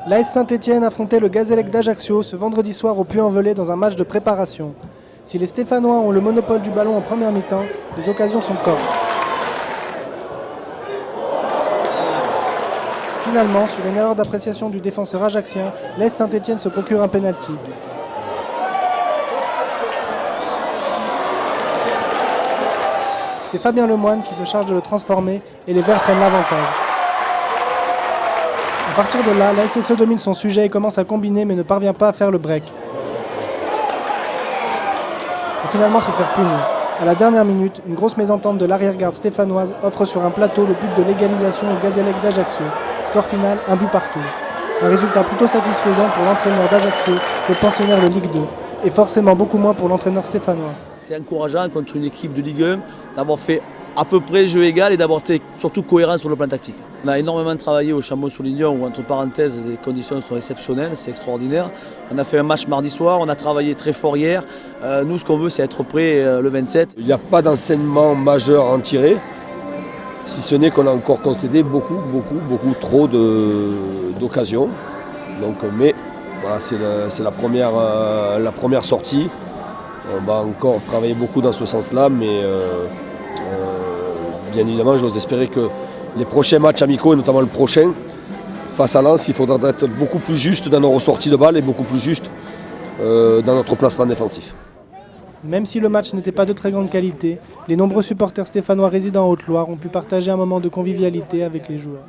L'AS Saint-Étienne affrontait le Gazélec d'Ajaccio ce vendredi soir au Puy-en-Velay dans un match de préparation. Si les Stéphanois ont le monopole du ballon en première mi-temps, les occasions sont corses. Finalement, sur une erreur d'appréciation du défenseur ajaccien, l'AS Saint-Étienne se procure un pénalty. C'est Fabien Lemoine qui se charge de le transformer et les Verts prennent l'avantage. À partir de là, la SSE domine son sujet et commence à combiner mais ne parvient pas à faire le break. Pour finalement se faire punir. À la dernière minute, une grosse mésentente de l'arrière-garde stéphanoise offre sur un plateau le but de l'égalisation au Gazélec d'Ajaccio. Score final, 1 but partout. Un résultat plutôt satisfaisant pour l'entraîneur d'Ajaccio, le pensionnaire de Ligue 2, et forcément beaucoup moins pour l'entraîneur stéphanois. C'est encourageant contre une équipe de Ligue 1 d'avoir fait à peu près jeu égal et d'avoir été surtout cohérent sur le plan tactique. On a énormément travaillé au Chambon-sur-Lignon où, entre parenthèses, les conditions sont exceptionnelles, c'est extraordinaire. On a fait un match mardi soir, on a travaillé très fort hier. Nous, ce qu'on veut, c'est être prêt le 27. Il n'y a pas d'enseignement majeur à en tirer, si ce n'est qu'on a encore concédé beaucoup trop d'occasions. Mais voilà, c'est la première sortie. On va encore travailler beaucoup dans ce sens-là, mais bien évidemment, j'ose espérer que les prochains matchs amicaux, et notamment le prochain, face à Lens, il faudra être beaucoup plus juste dans nos ressorties de balles et beaucoup plus juste dans notre placement défensif. Même si le match n'était pas de très grande qualité, les nombreux supporters stéphanois résidant en Haute-Loire ont pu partager un moment de convivialité avec les joueurs.